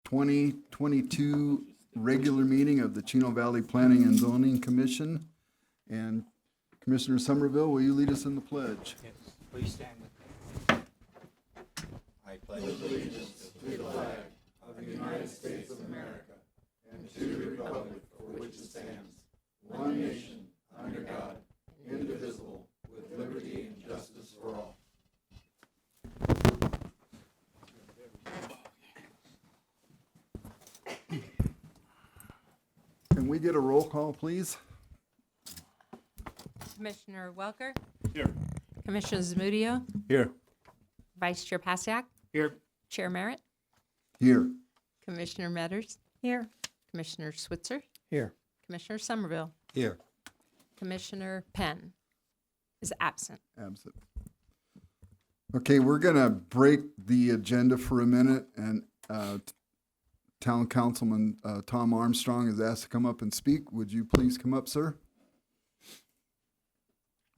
2022 regular meeting of the Chino Valley Planning and Zoning Commission. And Commissioner Somerville, will you lead us in the pledge? Yes, please stand with me. I pledge allegiance to the flag of the United States of America and to the republic for which it stands, one nation, under God, indivisible, with liberty and justice for all. Can we get a roll call, please? Commissioner Welker? Here. Commissioner Zamudio? Here. Vice Chair Pasiak? Here. Chair Merritt? Here. Commissioner Metters? Here. Commissioner Switzer? Here. Commissioner Somerville? Here. Commissioner Penn is absent. Absent. Okay, we're gonna break the agenda for a minute, and Town Councilman Tom Armstrong is asked to come up and speak. Would you please come up, sir?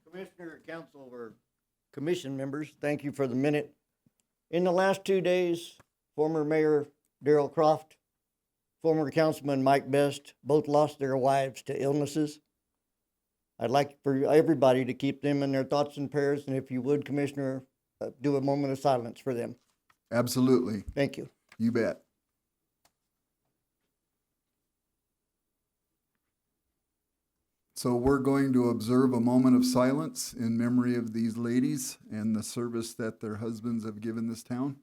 Commissioner, council, or commission members, thank you for the minute. In the last 2 days, former Mayor Darrell Croft, former Councilman Mike Best, both lost their wives to illnesses. I'd like for everybody to keep them in their thoughts and prayers, and if you would, Commissioner, do a moment of silence for them. Absolutely. Thank you. You bet. So we're going to observe a moment of silence in memory of these ladies and the service that their husbands have given this town.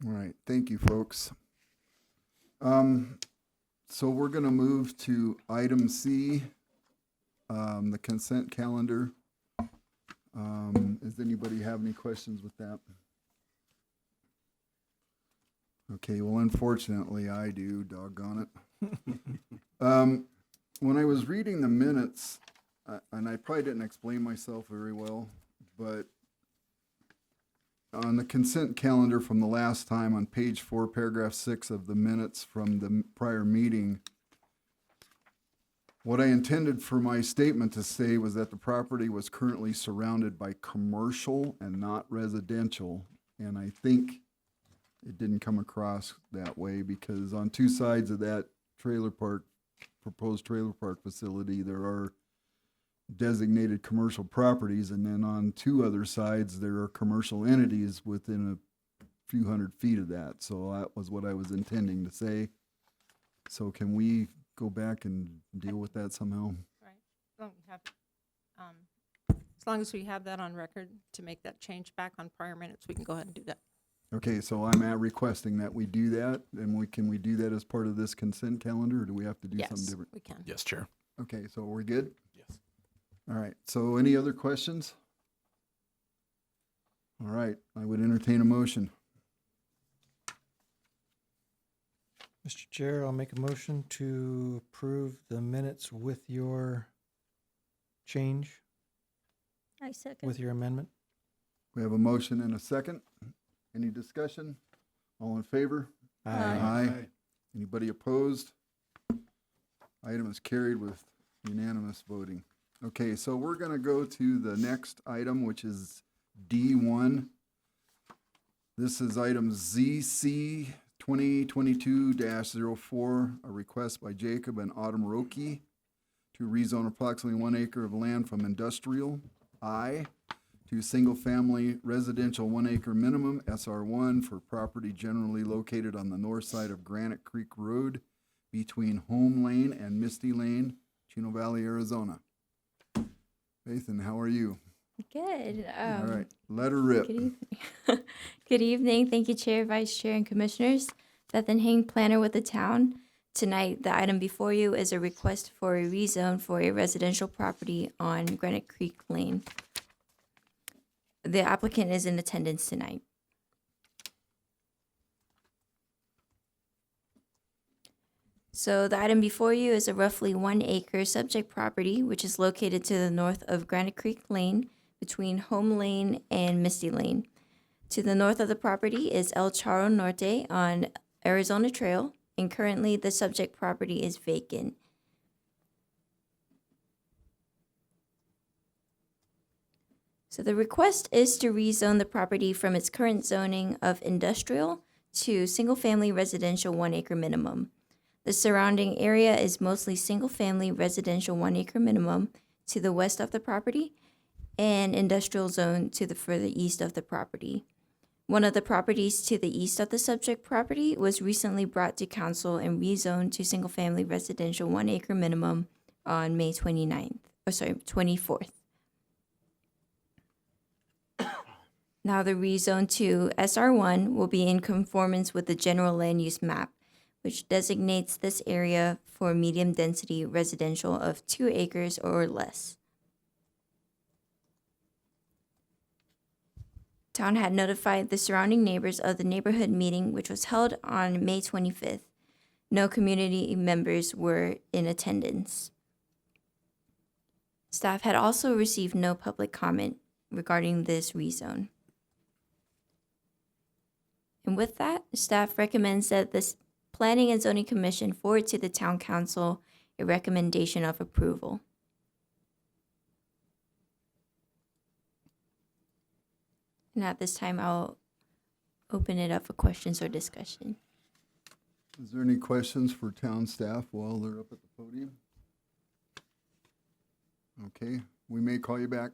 All right, thank you, folks. So we're going to move to item C, the consent calendar. Does anybody have any questions with that? Okay, well, unfortunately, I do, doggone it. When I was reading the minutes, and I probably didn't explain myself very well, but on the consent calendar from the last time, on page 4, paragraph 6 of the minutes from the prior meeting, what I intended for my statement to say was that the property was currently surrounded by commercial and not residential. And I think it didn't come across that way because on two sides of that proposed trailer park facility, there are designated commercial properties, and then on two other sides there are commercial entities within a few hundred feet of that. So that was what I was intending to say. So can we go back and deal with that somehow? Right. As long as we have that on record to make that change back on prior minutes, we can go ahead and do that. Okay, so I'm requesting that we do that, and can we do that as part of this consent calendar, or do we have to do something different? Yes, we can. Yes, Chair. Okay, so we're good? Yes. All right, so any other questions? All right, I would entertain a motion. Mr. Chair, I'll make a motion to approve the minutes with your change, I second. with your amendment. We have a motion and a second. Any discussion? All in favor? Aye. Aye. Anybody opposed? Item is carried with unanimous voting. Okay, so we're going to go to the next item, which is D1. This is item ZC 2022-04, a request by Jacob and Autumn Roki to rezone approximately 1 acre of land from industrial I to single-family residential 1 acre minimum SR1 for property generally located on the north side of Granite Creek Road between Home Lane and Misty Lane, Chino Valley, Arizona. Nathan, how are you? Good. All right, let her rip. Good evening. Good evening. Thank you, Chair, Vice Chair, and Commissioners. Bethan Hing, planner with the town. Tonight, the item before you is a request for a rezone for a residential property on Granite Creek Lane. The applicant is in attendance tonight. So the item before you is a roughly 1 acre subject property, which is located to the north of Granite Creek Lane between Home Lane and Misty Lane. To the north of the property is El Charro Norte on Arizona Trail, and currently the subject property is vacant. So the request is to rezone the property from its current zoning of industrial to single-family residential 1 acre minimum. The surrounding area is mostly single-family residential 1 acre minimum to the west of the property and industrial zone to the further east of the property. One of the properties to the east of the subject property was recently brought to council and rezoned to single-family residential 1 acre minimum on May 24th. Now the rezone to SR1 will be in conformance with the general land use map, which designates this area for medium-density residential of 2 acres or less. Town had notified the surrounding neighbors of the neighborhood meeting, which was held on May 25th. No community members were in attendance. Staff had also received no public comment regarding this rezone. And with that, staff recommends that the Planning and Zoning Commission forward to the Town Council a recommendation of approval. And at this time, I'll open it up for questions or discussion. Is there any questions for town staff while they're up at the podium? Okay, we may call you back.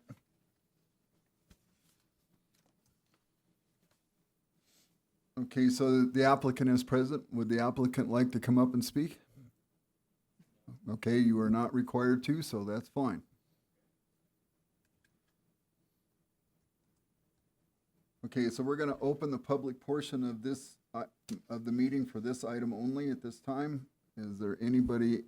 Okay, so the applicant is present. Would the applicant like to come up and speak? Okay, you are not required to, so that's fine. Okay, so we're going to open the public portion of this, of the meeting for this item only at this time. Is there anybody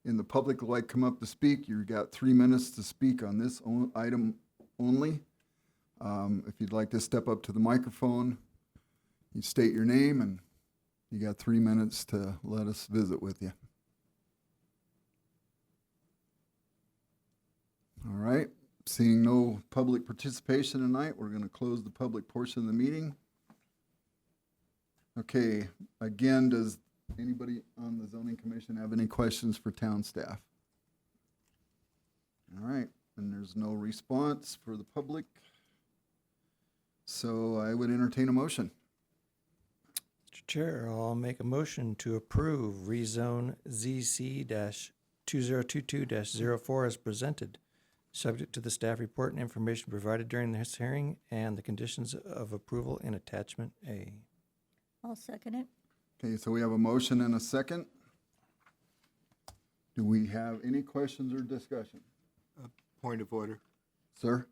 in the public who would like to come up to speak? You've got 3 minutes to speak on this item only. If you'd like to step up to the microphone, you state your name, and you got 3 minutes to let us visit with you. All right, seeing no public participation tonight, we're going to close the public portion of the meeting. Okay, again, does anybody on the zoning commission have any questions for town staff? All right, and there's no response for the public. So I would entertain a motion. Mr. Chair, I'll make a motion to approve rezone ZC-2022-04 as presented, subject to the staff report and information provided during this hearing and the conditions of approval in attachment A. I'll second it. Okay, so we have a motion and a second. Do we have any questions or discussion? Point of order, Sir?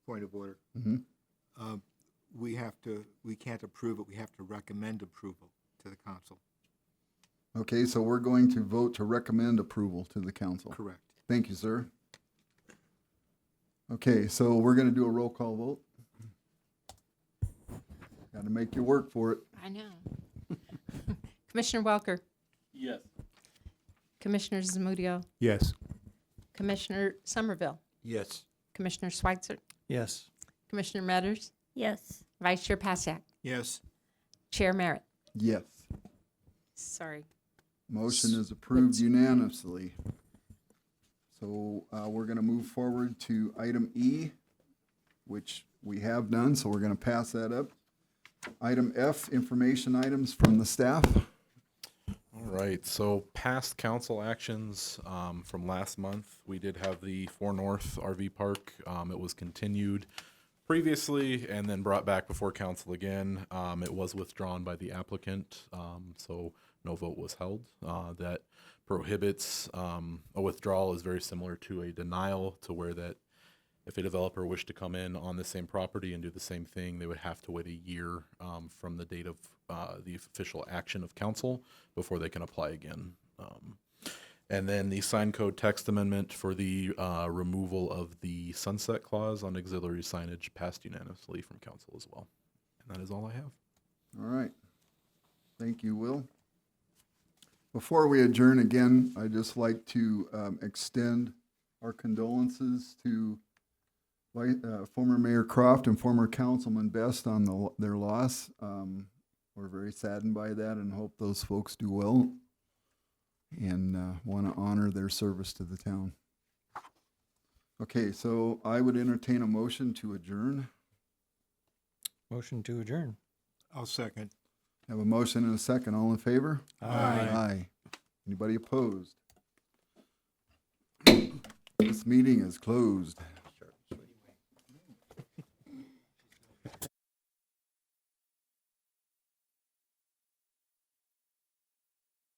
point of order. Mm-hmm. We can't approve it, we have to recommend approval to the council. Okay, so we're going to vote to recommend approval to the council. Correct. Thank you, sir. Okay, so we're going to do a roll call vote. Got to make you work for it. I know. Commissioner Welker, Yes. Commissioner Zamudio, Yes. Commissioner Somerville, Yes. Commissioner Schweitzer, Yes. Commissioner Metters, Yes. Vice Chair Pasak, Yes. Chair Merritt. Yes. Sorry. Motion is approved unanimously. So we're going to move forward to item E, which we have done, so we're going to pass that up. Item F, information items from the staff. All right, so past council actions from last month, we did have the 4 North RV Park. It was continued previously and then brought back before council again. It was withdrawn by the applicant, so no vote was held. That prohibits a withdrawal is very similar to a denial, to where that If a developer wished to come in on the same property and do the same thing, they would have to wait a year from the date of the official action of council before they can apply again. And then the sign code text amendment for the removal of the sunset clause on auxiliary signage passed unanimously from council as well. And that is all I have. All right. Thank you, Will. Before we adjourn again, I'd just like to extend our condolences to former Mayor Croft and former Councilman Best on their loss. We're very saddened by that and hope those folks do well, and want to honor their service to the town. Okay, so I would entertain a motion to adjourn. Motion to adjourn. I'll second. Have a motion and a second. All in favor? Aye. Aye. Anybody opposed? This meeting is closed.